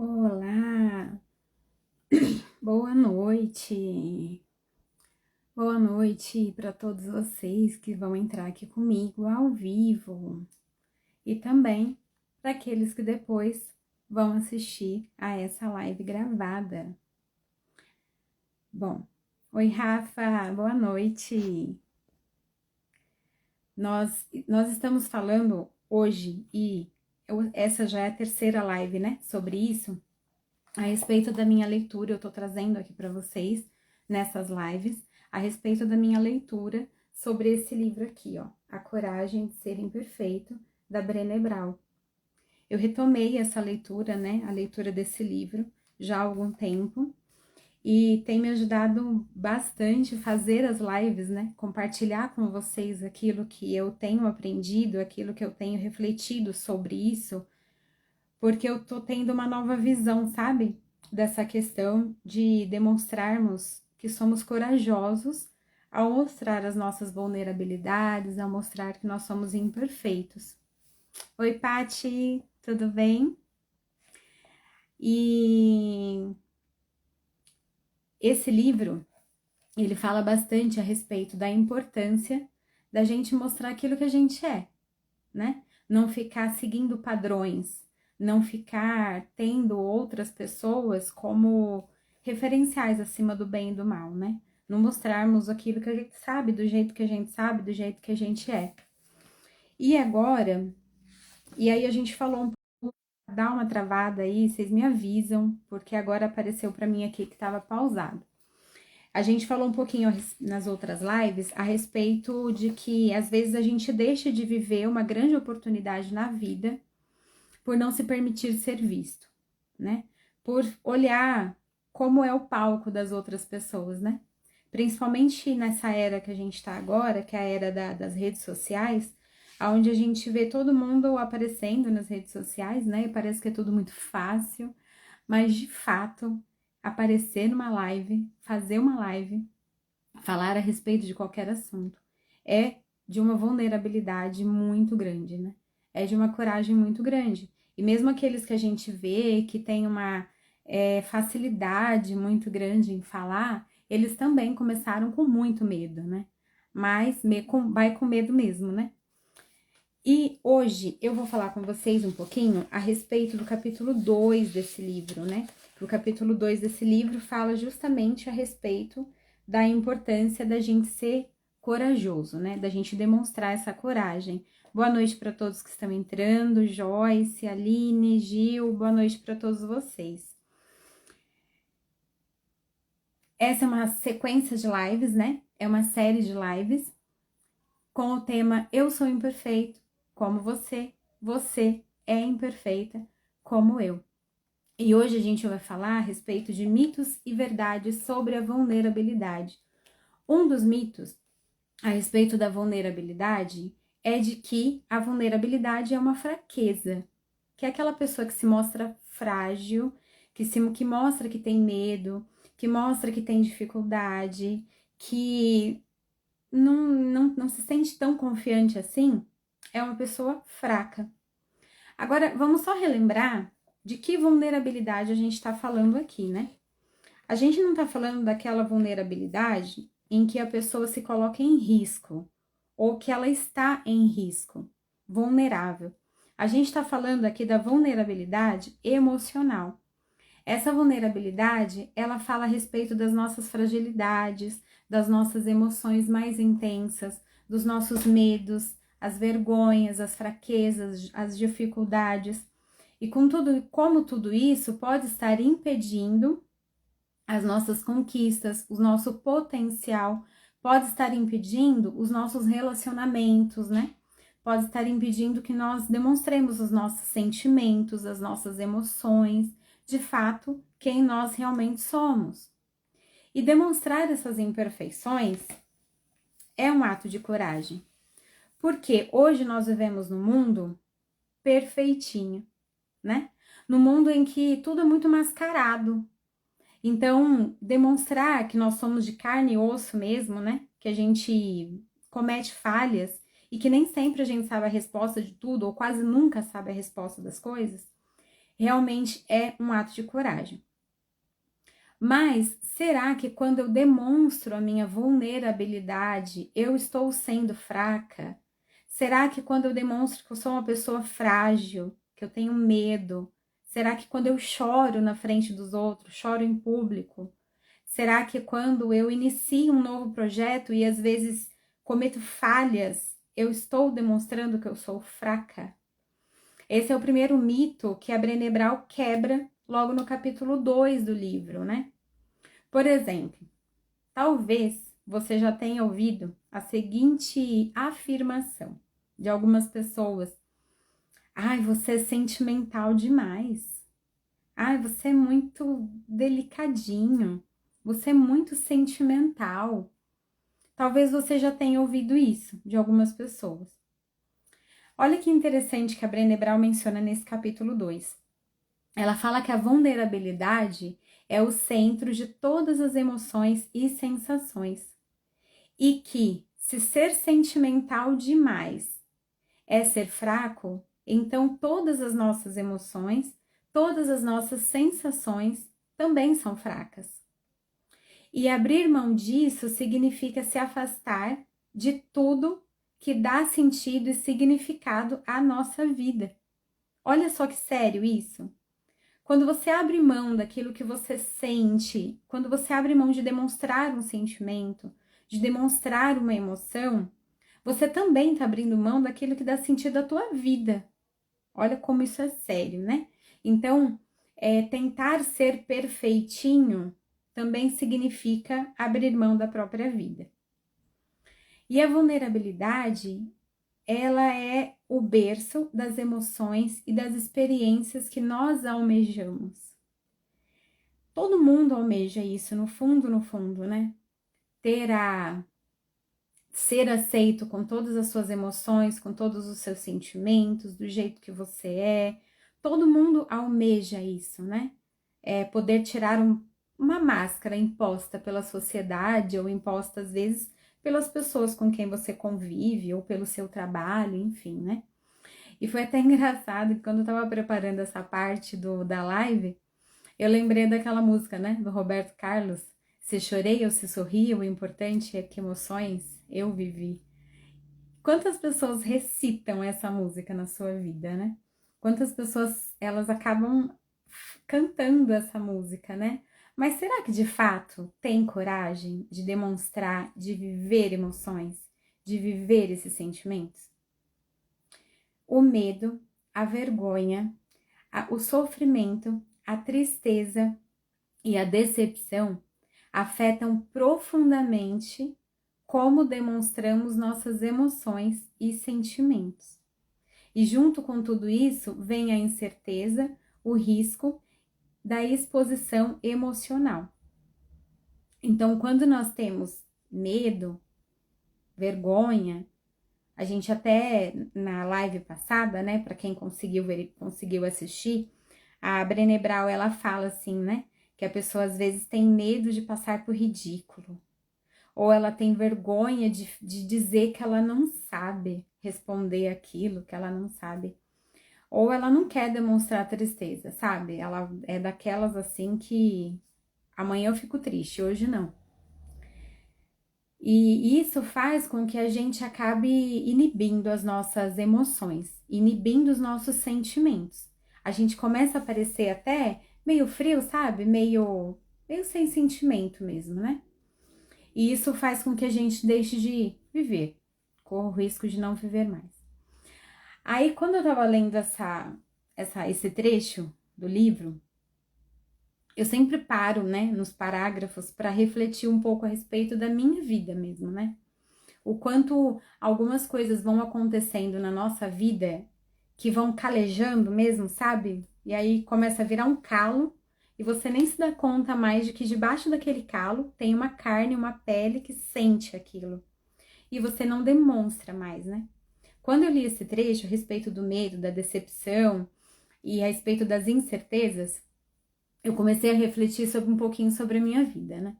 Olá, boa noite. Boa noite para todos vocês que vão entrar aqui comigo ao vivo e também para aqueles que depois vão assistir a essa live gravada. Bom, oi Rafa, boa noite. Nós estamos falando hoje essa já é a terceira live, né, sobre isso. A respeito da minha leitura, eu tô trazendo aqui para vocês, nessas lives, a respeito da minha leitura sobre esse livro aqui, ó, A Coragem de Ser Imperfeito, da Brené Brown. Eu retomei essa leitura, né, a leitura desse livro, já há algum tempo, e tem me ajudado bastante fazer as lives, né, compartilhar com vocês aquilo que eu tenho aprendido, aquilo que eu tenho refletido sobre isso, porque eu tô tendo uma nova visão, sabe? Dessa questão de demonstrarmos que somos corajosos ao mostrar as nossas vulnerabilidades, ao mostrar que nós somos imperfeitos. Oi, Pati, tudo bem? E esse livro, ele fala bastante a respeito da importância da gente mostrar aquilo que a gente é, né? Não ficar seguindo padrões, não ficar tendo outras pessoas como referenciais acima do bem e do mal, né? Não mostrarmos aquilo que a gente sabe, do jeito que a gente sabe, do jeito que a gente é. E agora, e aí a gente falou um pouco, dá uma travada aí, vocês me avisam, porque agora apareceu para mim aqui que estava pausado. A gente falou um pouquinho nas outras lives a respeito de que às vezes a gente deixa de viver uma grande oportunidade na vida por não se permitir ser visto, né? Por olhar como é o palco das outras pessoas, né? Principalmente nessa era que a gente está agora, que é a era das redes sociais, onde a gente vê todo mundo aparecendo nas redes sociais, né? E parece que é tudo muito fácil, mas de fato, aparecer numa live, fazer uma live, falar a respeito de qualquer assunto, é de uma vulnerabilidade muito grande, né? É de uma coragem muito grande. E mesmo aqueles que a gente vê que tem uma facilidade muito grande em falar, eles também começaram com muito medo, né? Mas vai com medo mesmo, né? E hoje eu vou falar com vocês um pouquinho a respeito do capítulo 2 desse livro, né? O capítulo 2 desse livro fala justamente a respeito da importância da gente ser corajoso, né? Da gente demonstrar essa coragem. Boa noite para todos que estão entrando, Joyce, Aline, Gil, boa noite para todos vocês. Essa é uma sequência de lives, né? É uma série de lives com o tema Eu Sou Imperfeito, como você é imperfeita, como eu. E hoje a gente vai falar a respeito de mitos e verdades sobre a vulnerabilidade. Um dos mitos a respeito da vulnerabilidade é de que a vulnerabilidade é uma fraqueza, que é aquela pessoa que se mostra frágil, que mostra que tem medo, que mostra que tem dificuldade, que não se sente tão confiante assim, é uma pessoa fraca. Agora, vamos só relembrar de que vulnerabilidade a gente está falando aqui, né? A gente não está falando daquela vulnerabilidade em que a pessoa se coloca em risco, ou que ela está em risco, vulnerável. A gente está falando aqui da vulnerabilidade emocional. Essa vulnerabilidade, ela fala a respeito das nossas fragilidades, das nossas emoções mais intensas, dos nossos medos, as vergonhas, as fraquezas, as dificuldades. E como tudo isso pode estar impedindo as nossas conquistas, o nosso potencial, pode estar impedindo os nossos relacionamentos, né? Pode estar impedindo que nós demonstremos os nossos sentimentos, as nossas emoções, de fato, quem nós realmente somos. E demonstrar essas imperfeições é um ato de coragem, porque hoje nós vivemos num mundo perfeitinho, né? Num mundo em que tudo é muito mascarado. Então, demonstrar que nós somos de carne e osso mesmo, né? Que a gente comete falhas e que nem sempre a gente sabe a resposta de tudo, ou quase nunca sabe a resposta das coisas, realmente é um ato de coragem. Mas será que quando eu demonstro a minha vulnerabilidade, eu estou sendo fraca? Será que quando eu demonstro que eu sou uma pessoa frágil, que eu tenho medo? Será que quando eu choro na frente dos outros, choro em público? Será que quando eu inicio um novo projeto e às vezes cometo falhas, eu estou demonstrando que eu sou fraca? Esse é o primeiro mito que a Brené Brown quebra logo no capítulo 2 do livro, né? Por exemplo, talvez você já tenha ouvido a seguinte afirmação de algumas pessoas: ai, você é sentimental demais. Ai, você é muito delicadinho. Você é muito sentimental. Talvez você já tenha ouvido isso de algumas pessoas. Olha que interessante que a Brené Brown menciona nesse capítulo 2. Ela fala que a vulnerabilidade é o centro de todas as emoções e sensações. E que, se ser sentimental demais é ser fraco, então todas as nossas emoções, todas as nossas sensações também são fracas. E abrir mão disso significa se afastar de tudo que dá sentido e significado à nossa vida. Olha só que sério isso. Quando você abre mão daquilo que você sente, quando você abre mão de demonstrar um sentimento, de demonstrar uma emoção, você também está abrindo mão daquilo que dá sentido à tua vida. Olha como isso é sério, né? Então, tentar ser perfeitinho também significa abrir mão da própria vida. E a vulnerabilidade, ela é o berço das emoções e das experiências que nós almejamos. Todo mundo almeja isso, no fundo, né? Ser aceito com todas as suas emoções, com todos os seus sentimentos, do jeito que você é. Todo mundo almeja isso, né? Poder tirar uma máscara imposta pela sociedade ou imposta, às vezes, pelas pessoas com quem você convive ou pelo seu trabalho, enfim, né? E foi até engraçado que quando eu tava preparando essa parte da live, eu lembrei daquela música, né, do Roberto Carlos, se chorei ou se sorri, o importante é que emoções eu vivi. Quantas pessoas recitam essa música na sua vida, né? Quantas pessoas, elas acabam cantando essa música, né? Mas será que de fato tem coragem de demonstrar, de viver emoções, de viver esses sentimentos? O medo, a vergonha, o sofrimento, a tristeza e a decepção afetam profundamente como demonstramos nossas emoções e sentimentos. E junto com tudo isso vem a incerteza, o risco da exposição emocional. Então, quando nós temos medo, vergonha, a gente até na live passada, né, para quem conseguiu assistir, a Brené Brown, ela fala assim, né, que a pessoa às vezes tem medo de passar por ridículo, ou ela tem vergonha de dizer que ela não sabe responder aquilo, que ela não sabe, ou ela não quer demonstrar tristeza, sabe? Ela é daquelas assim que amanhã eu fico triste, hoje não. E isso faz com que a gente acabe inibindo as nossas emoções, inibindo os nossos sentimentos. A gente começa a parecer até meio frio, sabe? Meio sem sentimento mesmo, né? E isso faz com que a gente deixe de viver, corra o risco de não viver mais. Aí, quando eu tava lendo esse trecho do livro, eu sempre paro, né, nos parágrafos para refletir um pouco a respeito da minha vida mesmo, né? O quanto algumas coisas vão acontecendo na nossa vida que vão calejando mesmo, sabe? E aí começa a virar um calo e você nem se dá conta mais de que debaixo daquele calo tem uma carne, uma pele que sente aquilo. E você não demonstra mais, né? Quando eu li esse trecho a respeito do medo, da decepção e a respeito das incertezas, eu comecei a refletir um pouquinho sobre a minha vida, né?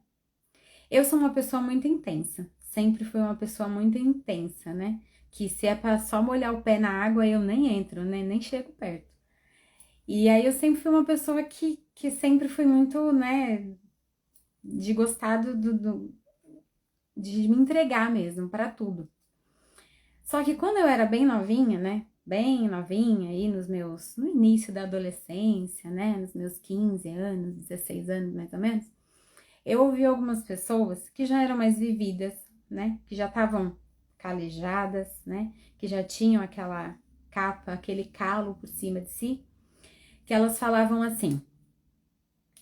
Eu sou uma pessoa muito intensa, sempre fui uma pessoa muito intensa, né? Que se é pra só molhar o pé na água, eu nem entro, né? Nem chego perto. E aí eu sempre fui uma pessoa que sempre fui muito, né, de gostar de me entregar mesmo para tudo. Só que quando eu era bem novinha, né, bem novinha, aí no início da adolescência, né, nos meus 15 anos, 16 anos mais ou menos, eu ouvi algumas pessoas que já eram mais vividas, né, que já estavam calejadas, né, que já tinham aquela capa, aquele calo por cima de si, que elas falavam assim: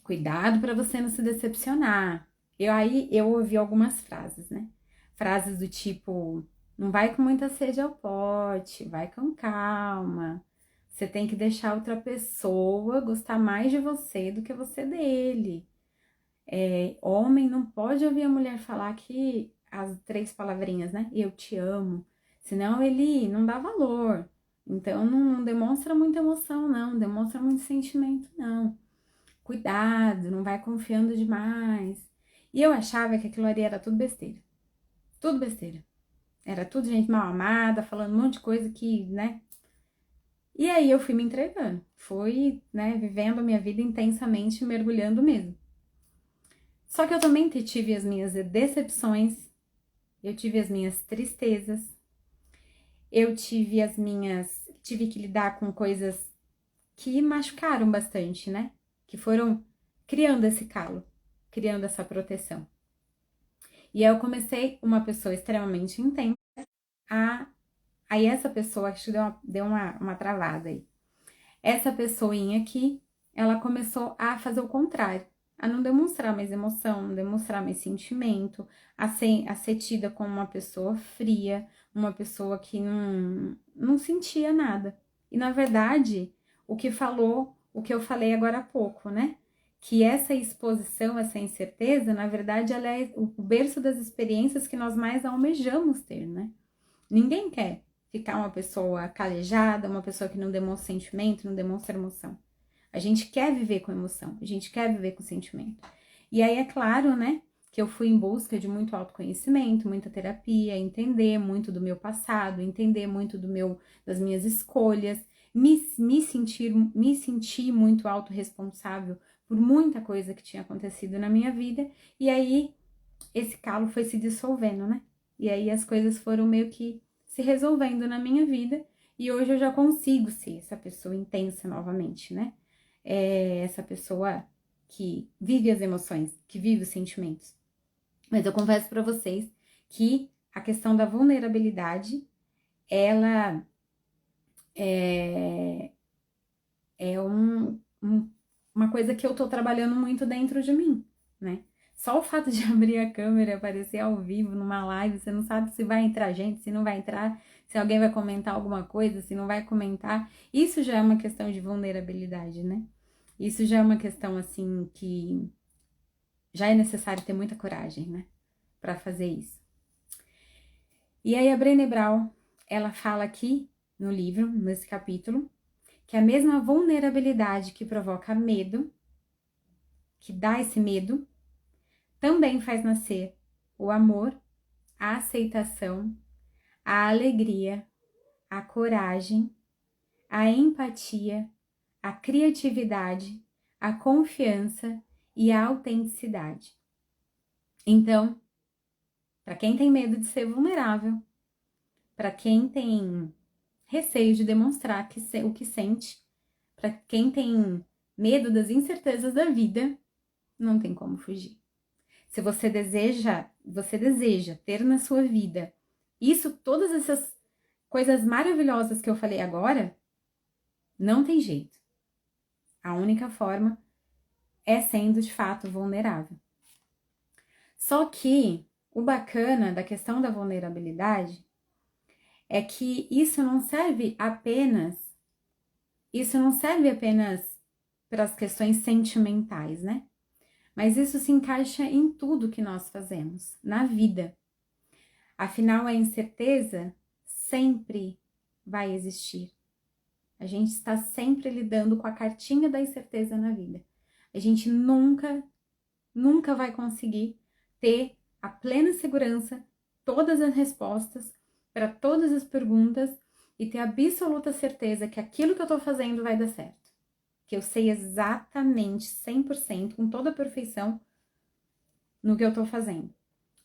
cuidado para você não se decepcionar. Eu ouvi algumas frases, né? Frases do tipo: não vai com muita sede ao pote, vai com calma. Você tem que deixar outra pessoa gostar mais de você do que você dele. Homem não pode ouvir a mulher falar que as 3 palavrinhas, né? Eu te amo. Senão ele não dá valor. Então não demonstra muita emoção, não. Demonstra muito sentimento, não. Cuidado, não vai confiando demais. E eu achava que aquilo ali era tudo besteira. Tudo besteira. Era tudo gente mal amada, falando um monte de coisa que, né? E aí eu fui me entregando. Fui, né, vivendo a minha vida intensamente, mergulhando mesmo. Só que eu também tive as minhas decepções, eu tive as minhas tristezas, eu tive as minhas. Tive que lidar com coisas que machucaram bastante, né? Que foram criando esse calo, criando essa proteção. E aí eu comecei uma pessoa extremamente intensa a. Aí essa pessoa, acho que deu uma travada aí. Essa pessoinha aqui, ela começou a fazer o contrário, a não demonstrar mais emoção, não demonstrar mais sentimento, a ser tida como uma pessoa fria, uma pessoa que não sentia nada. E na verdade, o que eu falei agora há pouco, né? Que essa exposição, essa incerteza, na verdade, ela é o berço das experiências que nós mais almejamos ter, né? Ninguém quer ficar uma pessoa calejada, uma pessoa que não demonstra sentimento, não demonstra emoção. A gente quer viver com emoção, a gente quer viver com sentimento. E aí é claro, né, que eu fui em busca de muito autoconhecimento, muita terapia, entender muito do meu passado, entender muito das minhas escolhas, me sentir muito autorresponsável por muita coisa que tinha acontecido na minha vida. E aí esse calo foi se dissolvendo, né? E aí as coisas foram meio que se resolvendo na minha vida e hoje eu já consigo ser essa pessoa intensa novamente, né? Essa pessoa que vive as emoções, que vive os sentimentos. Mas eu confesso para vocês que a questão da vulnerabilidade, ela é uma coisa que eu tô trabalhando muito dentro de mim, né? Só o fato de abrir a câmera e aparecer ao vivo numa live, você não sabe se vai entrar gente, se não vai entrar, se alguém vai comentar alguma coisa, se não vai comentar. Isso já é uma questão de vulnerabilidade, né? Isso já é uma questão, assim, que já é necessário ter muita coragem, né? Pra fazer isso. E aí a Brené Brown, ela fala aqui no livro, nesse capítulo, que a mesma vulnerabilidade que provoca medo, que dá esse medo, também faz nascer o amor, a aceitação, a alegria, a coragem, a empatia, a criatividade, a confiança e a autenticidade. Então, para quem tem medo de ser vulnerável, para quem tem receio de demonstrar o que sente, para quem tem medo das incertezas da vida, não tem como fugir. Se você deseja ter na sua vida todas essas coisas maravilhosas que eu falei agora, não tem jeito. A única forma é sendo de fato vulnerável. Só que o bacana da questão da vulnerabilidade é que isso não serve apenas para as questões sentimentais, né? Mas isso se encaixa em tudo que nós fazemos, na vida. Afinal, a incerteza sempre vai existir. A gente está sempre lidando com a cartinha da incerteza na vida. A gente nunca vai conseguir ter a plena segurança, todas as respostas para todas as perguntas e ter absoluta certeza que aquilo que eu estou fazendo vai dar certo. que eu sei exatamente, 100%, com toda a perfeição, no que eu tô fazendo.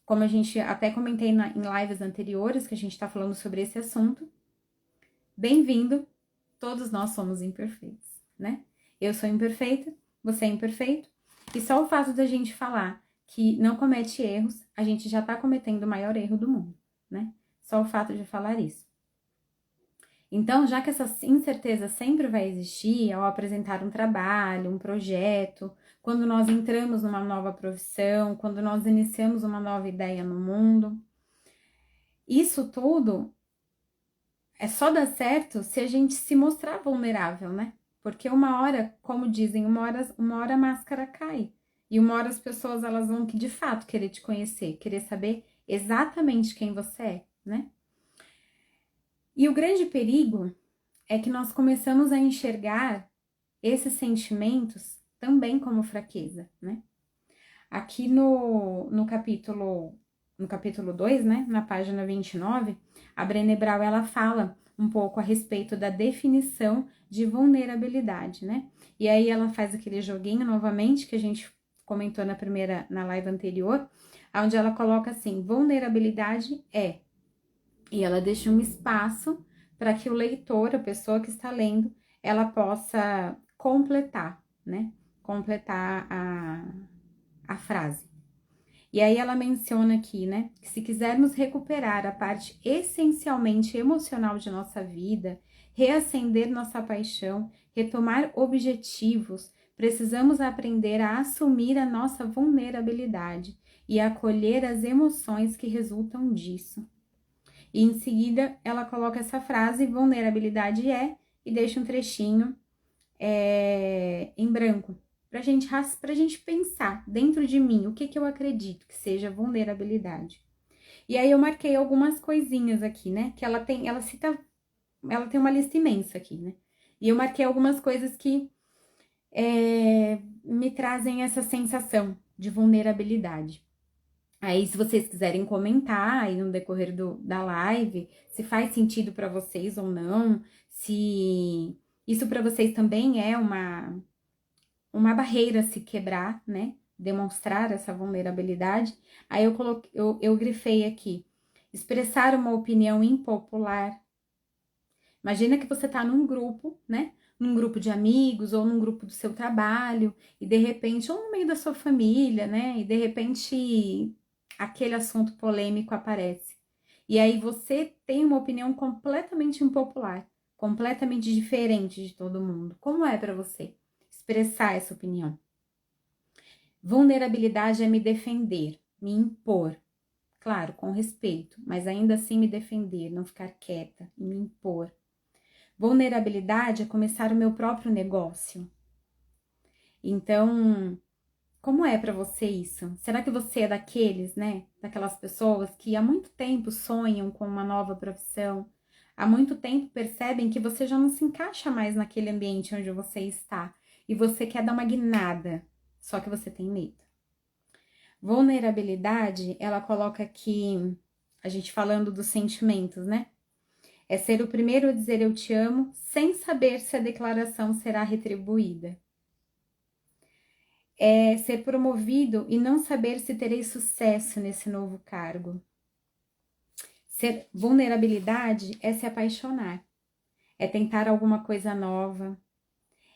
Como a gente até comentei em lives anteriores, que a gente tá falando sobre esse assunto. Bem-vindo, todos nós somos imperfeitos, né? Eu sou imperfeita, você é imperfeito, e só o fato da gente falar que não comete erros, a gente já tá cometendo o maior erro do mundo, né? Só o fato de falar isso. Então, já que essa incerteza sempre vai existir ao apresentar um trabalho, um projeto, quando nós entramos numa nova profissão, quando nós iniciamos uma nova ideia no mundo, isso tudo é só dar certo se a gente se mostrar vulnerável, né? Porque uma hora, como dizem, uma hora a máscara cai. E uma hora as pessoas elas vão de fato querer te conhecer, querer saber exatamente quem você é, né? E o grande perigo é que nós começamos a enxergar esses sentimentos também como fraqueza, né? Aqui no capítulo 2, né, na página 29, a Brené Brown, ela fala um pouco a respeito da definição de vulnerabilidade, né? E aí ela faz aquele joguinho novamente que a gente comentou na live anterior, onde ela coloca assim: vulnerabilidade é, e ela deixa um espaço para que o leitor, a pessoa que está lendo, ela possa completar, né? Completar a frase. E aí ela menciona aqui, né, que se quisermos recuperar a parte essencialmente emocional de nossa vida, reacender nossa paixão, retomar objetivos, precisamos aprender a assumir a nossa vulnerabilidade e acolher as emoções que resultam disso. E em seguida ela coloca essa frase, vulnerabilidade é, e deixa um trechinho em branco, pra gente pensar dentro de mim o que eu acredito que seja vulnerabilidade. E aí eu marquei algumas coisinhas aqui, né? Que ela tem uma lista imensa aqui, né? E eu marquei algumas coisas que me trazem essa sensação de vulnerabilidade. Aí, se vocês quiserem comentar aí no decorrer da live, se faz sentido para vocês ou não, se isso para vocês também é uma barreira a se quebrar, né? Demonstrar essa vulnerabilidade. Aí eu grifei aqui, expressar uma opinião impopular. Imagina que você tá num grupo, né? Num grupo de amigos ou num grupo do seu trabalho e de repente, ou no meio da sua família, né? E de repente aquele assunto polêmico aparece. E aí você tem uma opinião completamente impopular, completamente diferente de todo mundo. Como é para você expressar essa opinião? Vulnerabilidade é me defender, me impor. Claro, com respeito, mas ainda assim me defender, não ficar quieta e me impor. Vulnerabilidade é começar o meu próprio negócio. Então, como é para você isso? Será que você é daqueles, né? Daquelas pessoas que há muito tempo sonham com uma nova profissão, há muito tempo percebem que você já não se encaixa mais naquele ambiente onde você está e você quer dar uma guinada, só que você tem medo. Vulnerabilidade, ela coloca aqui, a gente falando dos sentimentos, né? É ser o primeiro a dizer eu te amo, sem saber se a declaração será retribuída. É ser promovido e não saber se terei sucesso nesse novo cargo. Vulnerabilidade é se apaixonar, é tentar alguma coisa nova,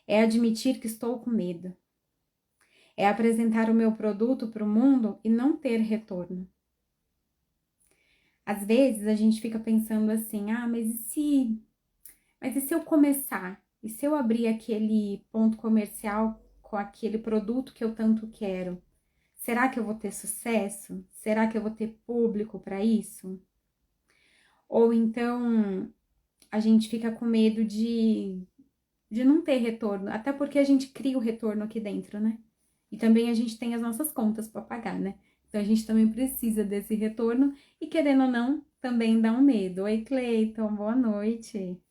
é admitir que estou com medo, é apresentar o meu produto para o mundo e não ter retorno. Às vezes a gente fica pensando assim, mas e se eu começar? E se eu abrir aquele ponto comercial com aquele produto que eu tanto quero? Será que eu vou ter sucesso? Será que eu vou ter público para isso? Ou então a gente fica com medo de não ter retorno, até porque a gente cria o retorno aqui dentro, né? E também a gente tem as nossas contas para pagar, né? Então a gente também precisa desse retorno e querendo ou não, também dá um medo. Oi, Cleiton, boa noite.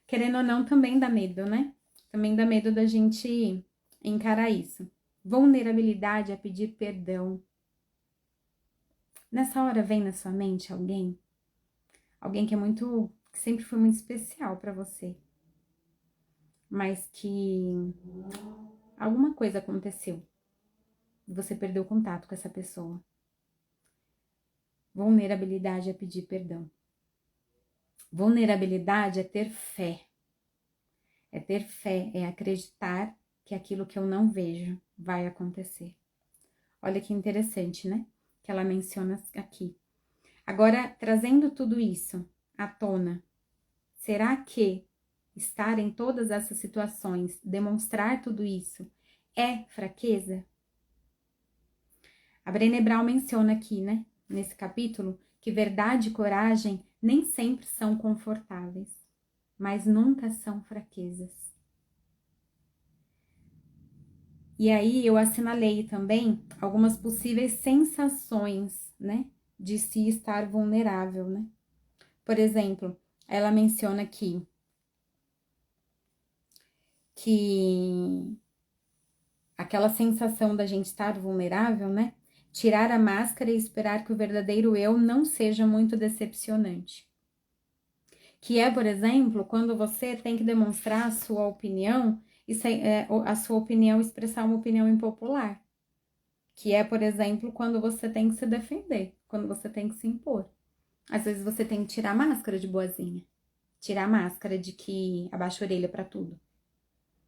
Querendo ou não, também dá medo, né? Também dá medo da gente encarar isso. Vulnerabilidade é pedir perdão. Nessa hora vem na sua mente alguém? Alguém que sempre foi muito especial para você. mas que alguma coisa aconteceu. Você perdeu contato com essa pessoa. Vulnerabilidade é pedir perdão. Vulnerabilidade é ter fé. É ter fé, é acreditar que aquilo que eu não vejo vai acontecer. Olha que interessante, né? Que ela menciona aqui. Agora, trazendo tudo isso à tona, será que estar em todas essas situações, demonstrar tudo isso, é fraqueza? A Brené Brown menciona aqui, né, nesse capítulo, que verdade e coragem nem sempre são confortáveis, mas nunca são fraquezas. E aí eu assinalei também algumas possíveis sensações, né, de se estar vulnerável, né? Por exemplo, ela menciona aqui que aquela sensação da gente estar vulnerável, né? Tirar a máscara e esperar que o verdadeiro eu não seja muito decepcionante. Que é, por exemplo, quando você tem que demonstrar a sua opinião e a sua opinião expressar uma opinião impopular. Que é, por exemplo, quando você tem que se defender, quando você tem que se impor. Às vezes você tem que tirar a máscara de boazinha, tirar a máscara de que abaixa a orelha pra tudo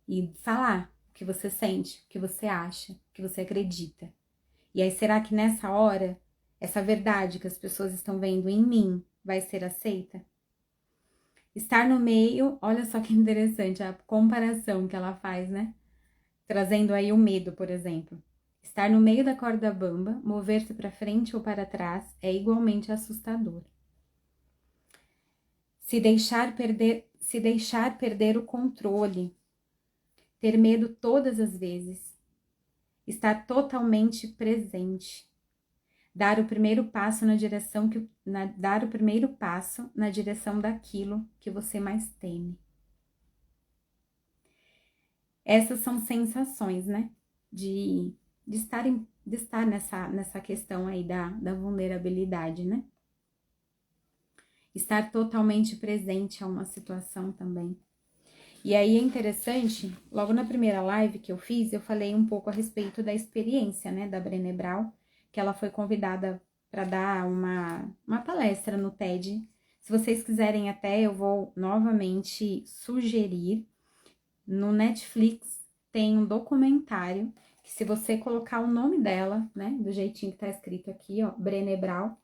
e falar o que você sente, o que você acha, o que você acredita. E aí, será que nessa hora, essa verdade que as pessoas estão vendo em mim vai ser aceita? Estar no meio, olha só que interessante a comparação que ela faz, né? Trazendo aí o medo, por exemplo. Estar no meio da corda bamba, mover-se para frente ou para trás é igualmente assustador. Se deixar perder o controle, ter medo todas as vezes, estar totalmente presente, dar o primeiro passo na direção daquilo que você mais teme. Essas são sensações, né? De estar nessa questão aí da vulnerabilidade, né? Estar totalmente presente a uma situação também. E aí é interessante, logo na primeira live que eu fiz, eu falei um pouco a respeito da experiência, né, da Brené Brown, que ela foi convidada para dar uma palestra no TED. Se vocês quiserem até, eu vou novamente sugerir. No Netflix tem um documentário que, se você colocar o nome dela, né, do jeitinho que tá escrito aqui, ó, Brené Brown,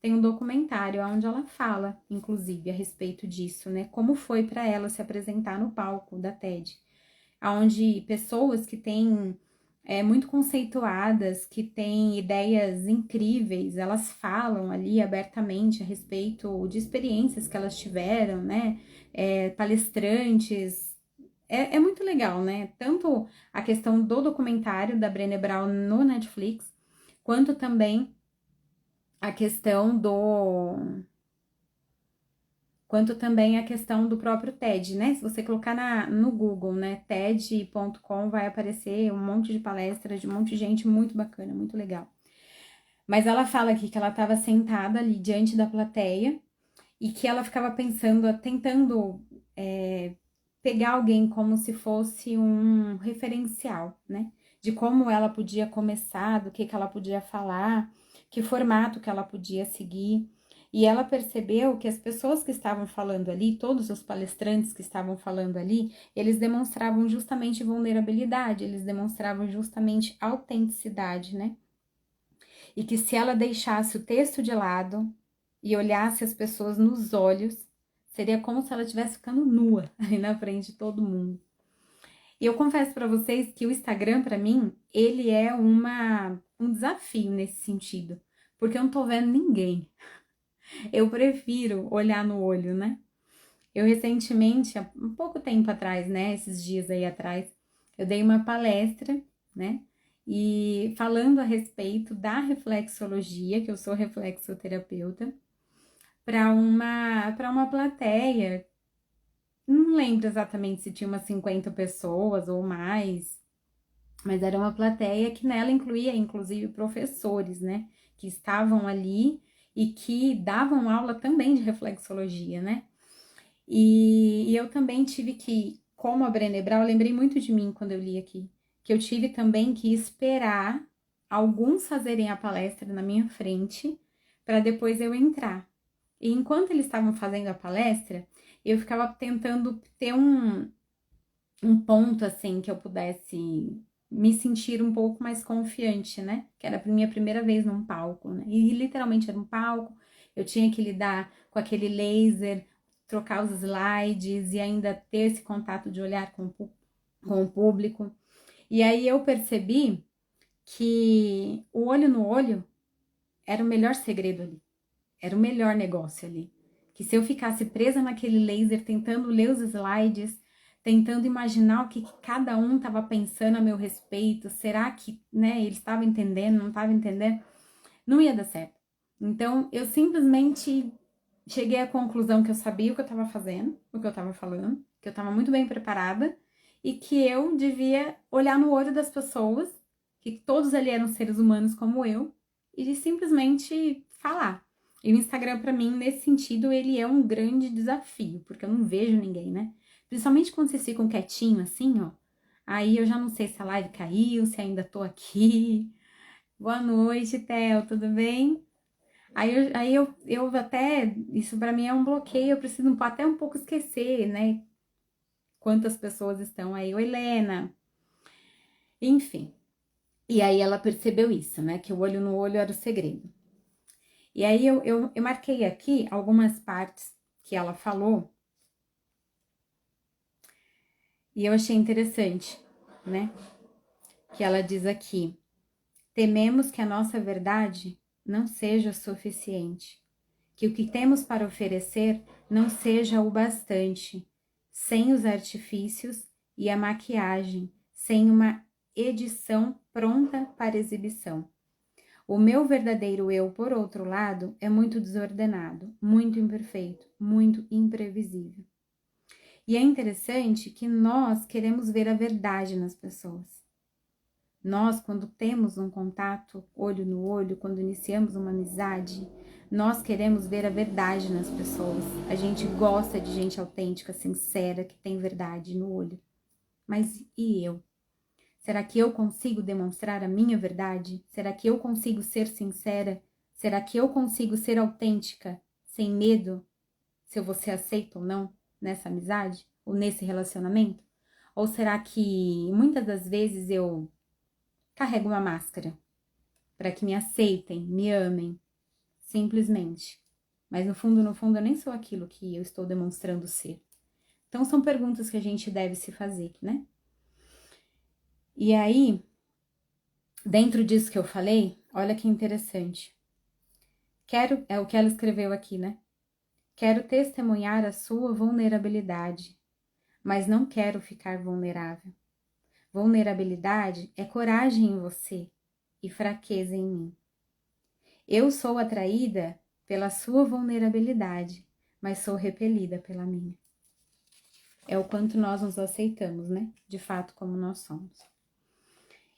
tem um documentário onde ela fala, inclusive, a respeito disso, né, como foi para ela se apresentar no palco da TED, onde pessoas que têm muito conceituadas, que têm ideias incríveis, elas falam ali abertamente a respeito de experiências que elas tiveram, né, palestrantes. É muito legal, né? Tanto a questão do documentário da Brené Brown no Netflix, quanto também a questão do próprio TED, né? Se você colocar no Google, né, TED.com, vai aparecer um monte de palestras de um monte de gente muito bacana, muito legal. Mas ela fala aqui que ela estava sentada ali diante da plateia e que ela ficava pensando, tentando pegar alguém como se fosse um referencial, né? De como ela podia começar, do que ela podia falar, que formato que ela podia seguir. E ela percebeu que as pessoas que estavam falando ali, todos os palestrantes que estavam falando ali, eles demonstravam justamente vulnerabilidade, eles demonstravam justamente autenticidade, né? E que se ela deixasse o texto de lado e olhasse as pessoas nos olhos, seria como se ela estivesse ficando nua ali na frente de todo mundo. E eu confesso para vocês que o Instagram, para mim, ele é um desafio nesse sentido, porque eu não tô vendo ninguém. Eu prefiro olhar no olho, né? Eu recentemente, há um pouco tempo atrás, né, esses dias aí atrás, eu dei uma palestra, né, e falando a respeito da reflexologia, que eu sou reflexoterapeuta, para uma plateia. Não lembro exatamente se tinha umas 50 pessoas ou mais, mas era uma plateia que nela incluía, inclusive, professores, né? Que estavam ali e que davam aula também de reflexologia, né? E eu também tive que como a Brené Brown, eu lembrei muito de mim quando eu li aqui, que eu tive também que esperar alguns fazerem a palestra na minha frente para depois eu entrar. E enquanto eles estavam fazendo a palestra, eu ficava tentando ter um ponto assim que eu pudesse me sentir um pouco mais confiante, né? Que era a minha primeira vez num palco, né? E literalmente era um palco, eu tinha que lidar com aquele laser, trocar os slides e ainda ter esse contato de olhar com o público. E aí eu percebi que o olho no olho era o melhor segredo ali, era o melhor negócio ali. Que se eu ficasse presa naquele laser tentando ler os slides, tentando imaginar o que cada um estava pensando a meu respeito, será que, né, ele estava entendendo, não estava entendendo, não ia dar certo. Então, eu simplesmente cheguei à conclusão que eu sabia o que eu estava fazendo, o que eu estava falando, que eu estava muito bem preparada e que eu devia olhar no olho das pessoas, que todos ali eram seres humanos como eu, e de simplesmente falar. E o Instagram, para mim, nesse sentido, ele é um grande desafio, porque eu não vejo ninguém, né? Principalmente quando vocês ficam quietinho assim, ó. Aí eu já não sei se a live caiu, se ainda tô aqui. Boa noite, Theo, tudo bem? Aí eu até, isso para mim é um bloqueio, eu preciso até um pouco esquecer, né? Quantas pessoas estão aí. Oi, Helena. Enfim. E aí ela percebeu isso, né? Que o olho no olho era o segredo. E aí eu marquei aqui algumas partes que ela falou e eu achei interessante, né? Que ela diz aqui: tememos que a nossa verdade não seja suficiente, que o que temos para oferecer não seja o bastante, sem os artifícios e a maquiagem, sem uma edição pronta para exibição. O meu verdadeiro eu, por outro lado, é muito desordenado, muito imperfeito, muito imprevisível. E é interessante que nós queremos ver a verdade nas pessoas. Nós, quando temos um contato olho no olho, quando iniciamos uma amizade, nós queremos ver a verdade nas pessoas. A gente gosta de gente autêntica, sincera, que tem verdade no olho. Mas e eu? Será que eu consigo demonstrar a minha verdade? Será que eu consigo ser sincera? Será que eu consigo ser autêntica, sem medo, se eu vou ser aceita ou não nessa amizade ou nesse relacionamento? Ou será que muitas das vezes eu carrego uma máscara para que me aceitem, me amem, simplesmente? Mas no fundo, eu nem sou aquilo que eu estou demonstrando ser. Então são perguntas que a gente deve se fazer, né? E aí, dentro disso que eu falei, olha que interessante. É o que ela escreveu aqui, né? Quero testemunhar a sua vulnerabilidade, mas não quero ficar vulnerável. Vulnerabilidade é coragem em você e fraqueza em mim. Eu sou atraída pela sua vulnerabilidade, mas sou repelida pela minha. É o quanto nós nos aceitamos, né? De fato, como nós somos.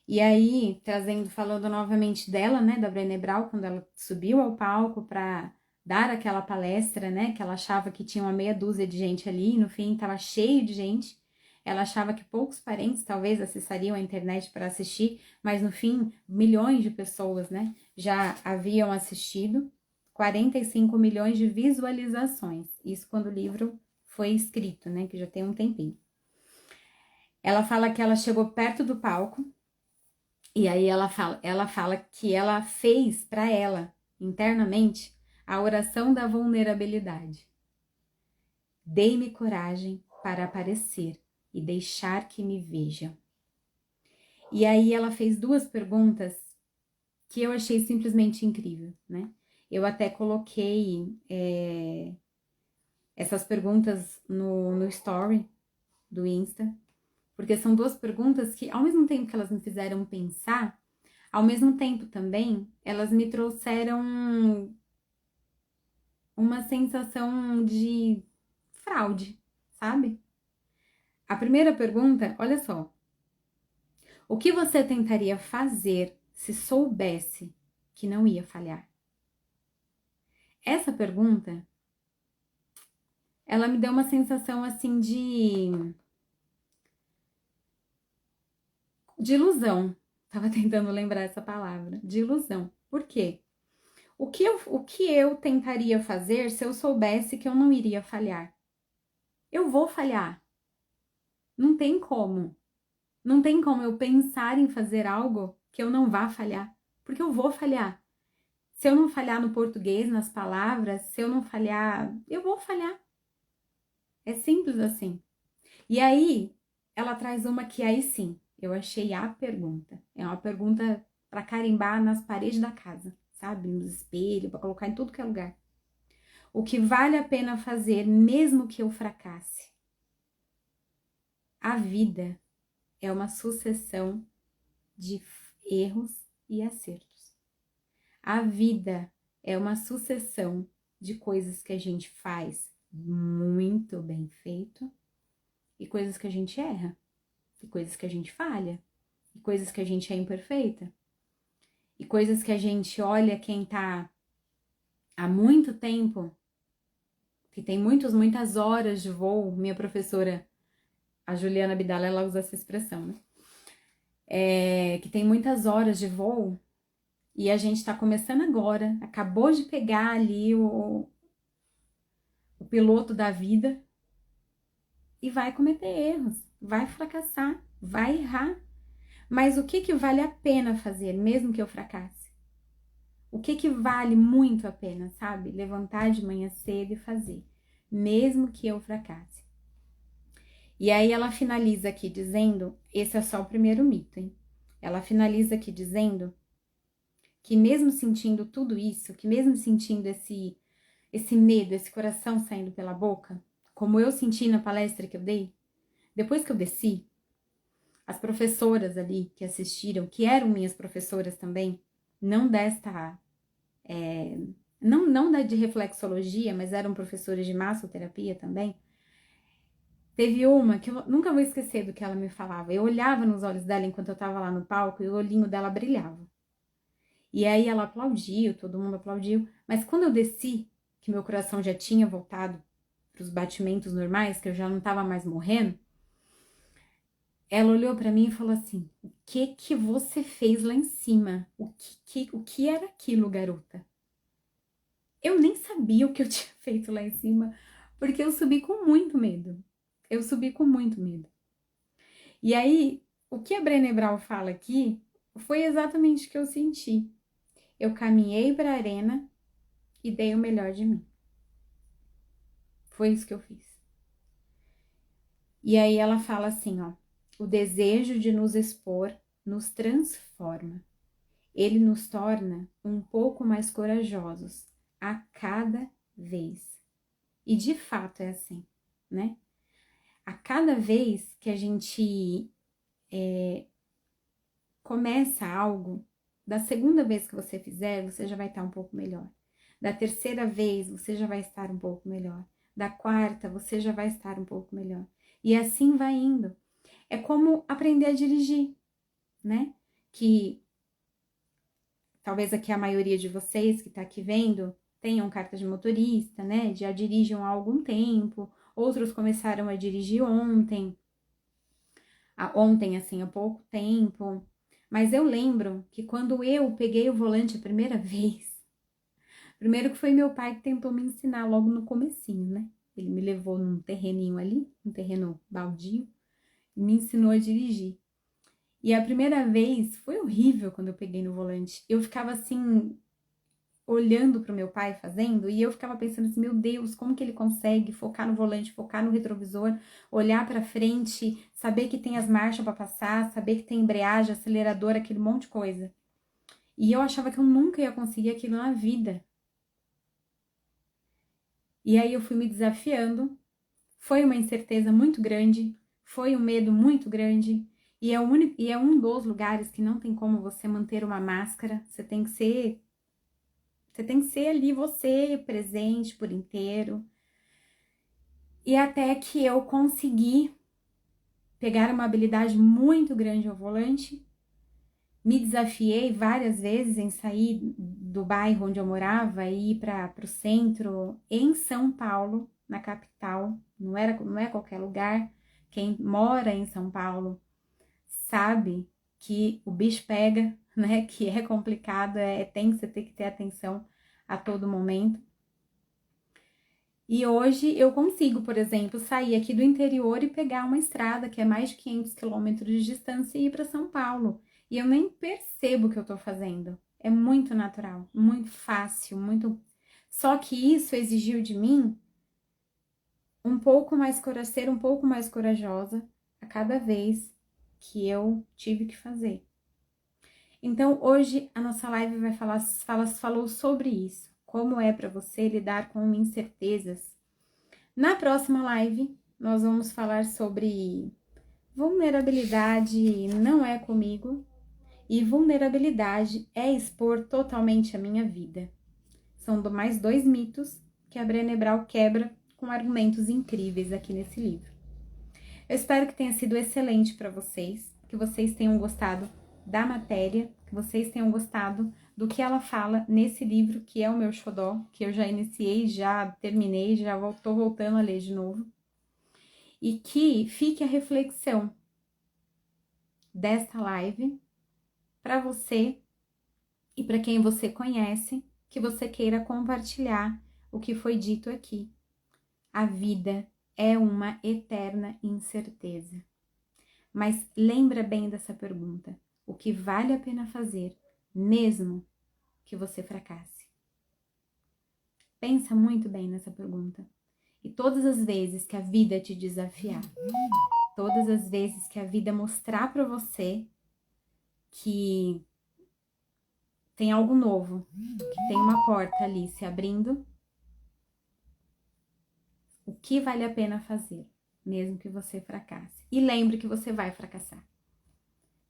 E aí, falando novamente dela, né, da Brené Brown, quando ela subiu ao palco para dar aquela palestra, né, que ela achava que tinha uma meia dúzia de gente ali, e no fim estava cheio de gente. Ela achava que poucos parentes talvez acessariam a internet para assistir, mas no fim, milhões de pessoas, né, já haviam assistido, 45 milhões de visualizações. Isso quando o livro foi escrito, né, que já tem um tempinho. Ela fala que ela chegou perto do palco, e aí ela fala que ela fez para ela, internamente, a oração da vulnerabilidade. Dei-me coragem para aparecer e deixar que me vejam. E aí ela fez duas perguntas que eu achei simplesmente incrível, né? Eu até coloquei essas perguntas no story do Insta, porque são duas perguntas que, ao mesmo tempo que elas me fizeram pensar, ao mesmo tempo também, elas me trouxeram uma sensação de fraude, sabe? A primeira pergunta, olha só. O que você tentaria fazer se soubesse que não ia falhar? Essa pergunta, ela me deu uma sensação assim de de ilusão. Tava tentando lembrar essa palavra, de ilusão. Por quê? O que eu tentaria fazer se eu soubesse que eu não iria falhar? Eu vou falhar. Não tem como. Não tem como eu pensar em fazer algo que eu não vá falhar. Porque eu vou falhar. Se eu não falhar no português, nas palavras, se eu não falhar, eu vou falhar. É simples assim. E aí, ela traz uma que aí sim, eu achei a pergunta. É uma pergunta para carimbar nas paredes da casa, sabe? Nos espelhos, para colocar em tudo que é lugar. O que vale a pena fazer mesmo que eu fracasse? A vida é uma sucessão de erros e acertos. A vida é uma sucessão de coisas que a gente faz muito bem feito e coisas que a gente erra, e coisas que a gente falha, e coisas que a gente é imperfeita, e coisas que a gente olha quem tá há muito tempo, que tem muitas horas de voo. Minha professora, a Juliana Bidala, ela usa essa expressão, né? Que tem muitas horas de voo e a gente tá começando agora, acabou de pegar ali o piloto da vida e vai cometer erros, vai fracassar, vai errar. Mas o que vale a pena fazer, mesmo que eu fracasse? O que vale muito a pena, sabe? Levantar de manhã cedo e fazer, mesmo que eu fracasse. E aí ela finaliza aqui dizendo, esse é só o primeiro mito, hein? Ela finaliza aqui dizendo que mesmo sentindo tudo isso, que mesmo sentindo esse medo, esse coração saindo pela boca, como eu senti na palestra que eu dei, depois que eu desci, as professoras ali que assistiram, que eram minhas professoras também, não desta, não da de reflexologia, mas eram professoras de massoterapia também. Teve uma que eu nunca vou esquecer do que ela me falava. Eu olhava nos olhos dela enquanto eu tava lá no palco e o olhinho dela brilhava. E aí ela aplaudiu, todo mundo aplaudiu, mas quando eu desci, que meu coração já tinha voltado para os batimentos normais, que eu já não tava mais morrendo, ela olhou para mim e falou assim: "O que você fez lá em cima? O que era aquilo, garota?" Eu nem sabia o que eu tinha feito lá em cima, porque eu subi com muito medo. Eu subi com muito medo. E aí, o que a Brené Brown fala aqui foi exatamente o que eu senti. Eu caminhei para a arena e dei o melhor de mim. Foi isso que eu fiz. E aí ela fala assim, ó: o desejo de nos expor nos transforma. Ele nos torna um pouco mais corajosos a cada vez. E de fato é assim, né? A cada vez que a gente começa algo, da segunda vez que você fizer, você já vai estar um pouco melhor. Da terceira vez, você já vai estar um pouco melhor. Da quarta, você já vai estar um pouco melhor. E assim vai indo. É como aprender a dirigir, né? Que talvez aqui a maioria de vocês que está aqui vendo tenham carta de motorista, né? Já dirigem há algum tempo. Outros começaram a dirigir ontem. Ontem, assim, há pouco tempo. Mas eu lembro que quando eu peguei o volante a primeira vez, primeiro que foi meu pai que tentou me ensinar logo no comecinho, né? Ele me levou num terreninho ali, um terreno baldio, e me ensinou a dirigir. E a primeira vez foi horrível quando eu peguei no volante. Eu ficava assim, olhando para o meu pai fazendo, e eu ficava pensando assim, meu Deus, como que ele consegue focar no volante, focar no retrovisor, olhar para frente, saber que tem as marchas para passar, saber que tem embreagem, acelerador, aquele monte de coisa. E eu achava que eu nunca ia conseguir aquilo na vida. E aí eu fui me desafiando, foi uma incerteza muito grande, foi um medo muito grande, e é um dos lugares que não tem como você manter uma máscara, você tem que ser ali você presente por inteiro. E até que eu consegui pegar uma habilidade muito grande ao volante, me desafiei várias vezes em sair do bairro onde eu morava e ir para o centro, em São Paulo, na capital. Não é qualquer lugar. Quem mora em São Paulo sabe que o bicho pega, né? Que é complicado, você tem que ter atenção a todo momento. E hoje eu consigo, por exemplo, sair aqui do interior e pegar uma estrada que é mais de 500 quilômetros de distância e ir para São Paulo. E eu nem percebo o que eu tô fazendo. É muito natural, muito fácil, muito. Só que isso exigiu de mim um pouco mais ser um pouco mais corajosa a cada vez que eu tive que fazer. Então, hoje a nossa live vai falou sobre isso. Como é para você lidar com incertezas. Na próxima live, nós vamos falar sobre vulnerabilidade não é comigo e vulnerabilidade é expor totalmente a minha vida. São mais 2 mitos que a Brené Brown quebra com argumentos incríveis aqui nesse livro. Eu espero que tenha sido excelente para vocês, que vocês tenham gostado da matéria, que vocês tenham gostado do que ela fala nesse livro, que é o meu xodó, que eu já iniciei, já terminei, já tô voltando a ler de novo. E que fique a reflexão desta live para você e para quem você conhece, que você queira compartilhar o que foi dito aqui. A vida é uma eterna incerteza. Mas lembra bem dessa pergunta: o que vale a pena fazer, mesmo que você fracasse? Pensa muito bem nessa pergunta. E todas as vezes que a vida te desafiar, todas as vezes que a vida mostrar para você que tem algo novo, que tem uma porta ali se abrindo, o que vale a pena fazer, mesmo que você fracasse? E lembre que você vai fracassar,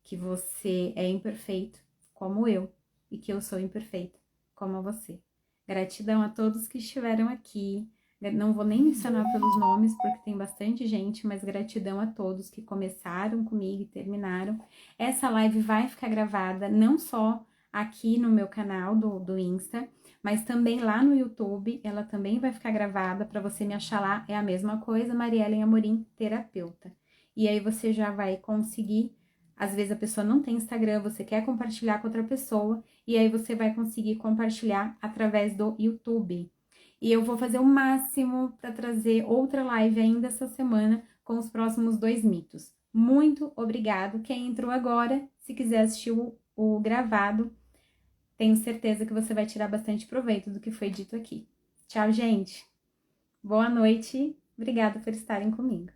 que você é imperfeito, como eu, e que eu sou imperfeita, como você. Gratidão a todos que estiveram aqui. Não vou nem mencionar pelos nomes, porque tem bastante gente, mas gratidão a todos que começaram comigo e terminaram. Essa live vai ficar gravada, não só aqui no meu canal do Insta, mas também lá no YouTube, ela também vai ficar gravada, para você me achar lá, é a mesma coisa, Mariellen Amorim, terapeuta. E aí você já vai conseguir, às vezes a pessoa não tem Instagram, você quer compartilhar com outra pessoa, e aí você vai conseguir compartilhar através do YouTube. E eu vou fazer o máximo para trazer outra live ainda essa semana com os próximos 2 mitos. Muito obrigado. Quem entrou agora, se quiser assistir o gravado, tenho certeza que você vai tirar bastante proveito do que foi dito aqui. Tchau, gente. Boa noite. Obrigada por estarem comigo.